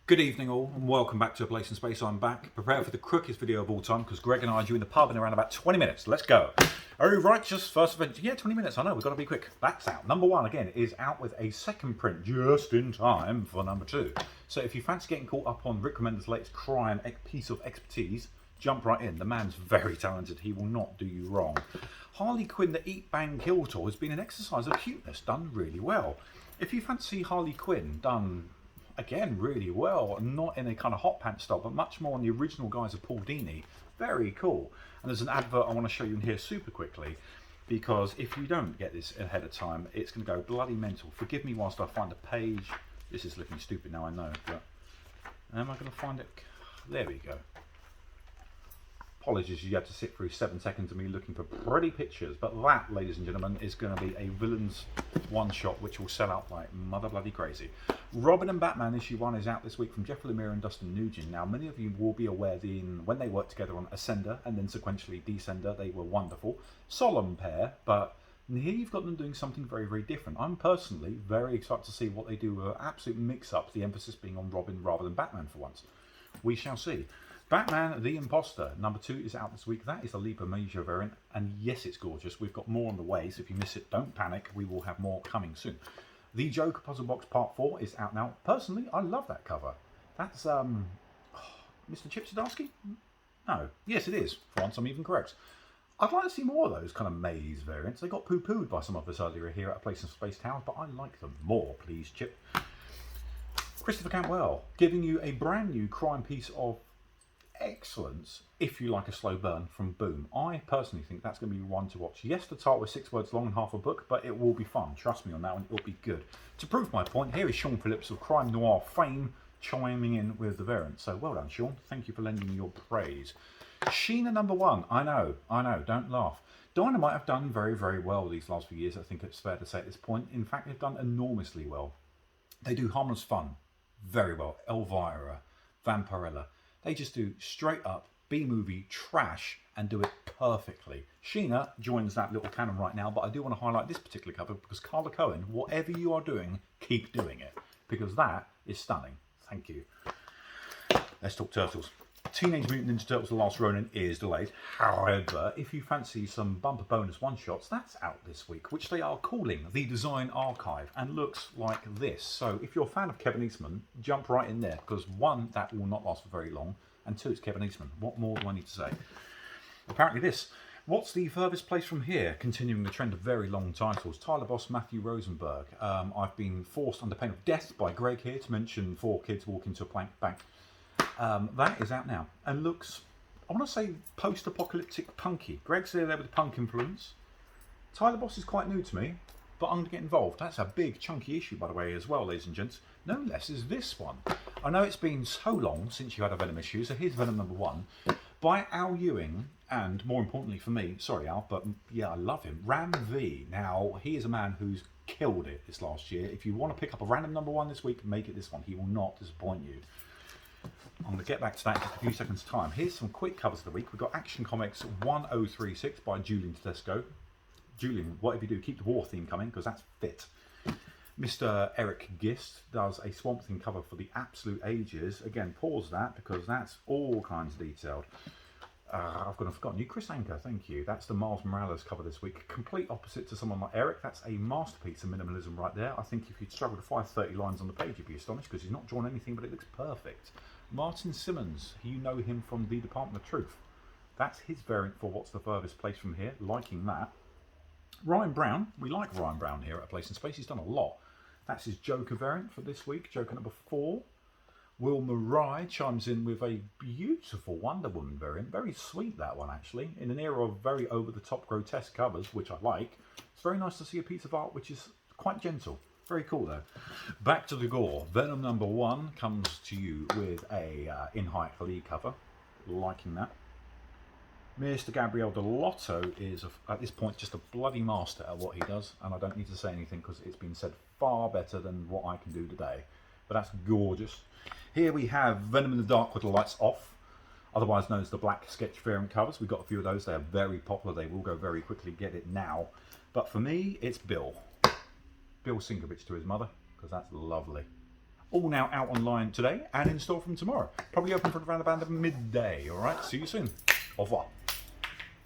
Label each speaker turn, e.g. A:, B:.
A: Good evening all and welcome back to A Place in Space. I'm back. Prepare for the quickest video of all time because Greg and I are due in the pub in around about 20 minutes. Let's go. Oh, righteous first adventure. Yeah, 20 minutes. I know, we've got to be quick. That's out. Number one, again, is out with a second print just in time for number two. So if you fancy getting caught up on Rick Remender's latest crime piece of expertise, jump right in. The man's very talented. He will not do you wrong. Harley Quinn, the Eat, Bang, Kill tour has been an exercise of cuteness done really well. If you fancy Harley Quinn done again really well, not in a kind of hot pants style, but much more on the original guise of Paul Dini, very cool. And there's an advert I want to show you in here super quickly, because if you don't get this ahead of time, it's going to go bloody mental. Forgive me whilst I find a page. This is looking stupid now, I know, but am I going to find it? There we go. Apologies, you had to sit through 7 seconds of me looking for pretty pictures, but that, ladies and gentlemen, is going to be a villain's one-shot which will sell out like mother bloody crazy. Robin and Batman issue 1 is out this week from Jeff Lemire and Dustin Nugent. Now, many of you will be aware when they worked together on Ascender and then sequentially Descender, they were wonderful. Solemn pair, but here you've got them doing something very, very different. I'm personally very excited to see what they do with an absolute mix-up, the emphasis being on Robin rather than Batman for once. We shall see. Batman the Imposter, number 2 is out this week. That is a Libre Major variant, and yes, it's gorgeous. We've got more on the way, so if you miss it, don't panic. We will have more coming soon. The Joker Puzzle Box Part 4 is out now. Personally, I love that cover. That's Mr. Chip Zdarsky? No. Yes, it is. For once, I'm even correct. I'd like to see more of those kind of maze variants. They got poo-pooed by some of us earlier here at A Place in Space Towers, but I like them more, please, Chip. Christopher Cantwell, giving you a brand new crime piece of excellence if you like a slow burn from Boom. I personally think that's going to be one to watch. Yes, the title is 6 words long and half a book, but it will be fun. Trust me on that one, it'll be good. To prove my point, here is Sean Phillips of crime noir fame chiming in with the variant. So well done, Sean. Thank you for lending me your praise. Sheena number 1. I know, don't laugh. Dynamite have done very, very well these last few years, I think it's fair to say at this point. In fact, they've done enormously well. They do harmless fun very well. Elvira, Vampirella. They just do straight up B-movie trash and do it perfectly. Sheena joins that little canon right now, but I do want to highlight this particular cover because Carla Cohen, whatever you are doing, keep doing it. Because that is stunning. Thank you. Let's talk Turtles. Teenage Mutant Ninja Turtles The Last Ronin is delayed. However, if you fancy some bumper bonus one-shots, that's out this week, which they are calling the Design Archive, and looks like this. So if you're a fan of Kevin Eastman, jump right in there, because 1, that will not last for very long, and 2, it's Kevin Eastman. What more do I need to say? Apparently this. What's the furthest place from here? Continuing the trend of very long titles. Tyler Boss, Matthew Rosenberg. I've been forced under pain of death by Greg here to mention 4 kids walk into a plank bank. That is out now and looks, I want to say, post-apocalyptic punky. Greg's there with the punk influence. Tyler Boss is quite new to me, but I'm going to get involved. That's a big chunky issue, by the way, as well, ladies and gents. No less is this one. I know it's been so long since you had a Venom issue, so here's Venom number 1 by Al Ewing, and more importantly for me, sorry Al, but yeah, I love him, Ram V. Now, he is a man who's killed it this last year. If you want to pick up a random number 1 this week, make it this one. He will not disappoint you. I'm going to get back to that in just a few seconds' time. Here's some quick covers of the week. We've got Action Comics 1036 by Julian Tedesco. Julian, whatever you do, keep the war theme coming, because that's fit. Mr. Eric Gist does a Swamp Thing cover for the absolute ages. Again, pause that, because that's all kinds of detailed. I've forgotten you. Chris Anker, thank you. That's the Miles Morales cover this week. Complete opposite to someone like Eric. That's a masterpiece of minimalism right there. I think if you'd struggle to find 30 lines on the page, you'd be astonished, because he's not drawn anything, but it looks perfect. Martin Simmons, you know him from the Department of Truth. That's his variant for What's the Furthest Place from Here. Liking that. Ryan Brown, we like Ryan Brown here at A Place in Space. He's done a lot. That's his Joker variant for this week, Joker number 4. Will Murray chimes in with a beautiful Wonder Woman variant. Very sweet, that one, actually. In an era of very over-the-top grotesque covers, which I like. It's very nice to see a piece of art which is quite gentle. Very cool, though. Back to the gore. Venom number 1 comes to you with a In-Height Lee cover. Liking that. Mr. Gabriel Delotto is, at this point, just a bloody master at what he does. And I don't need to say anything, because it's been said far better than what I can do today. But that's gorgeous. Here we have Venom in the Dark with the lights off, otherwise known as the black sketch variant covers. We've got a few of those. They are very popular. They will go very quickly. Get it now. But for me, it's Bill. Bill Sinkovich to his mother, because that's lovely. All now out online today and in store from tomorrow. Probably open for around about midday. All right, see you soon. Au revoir.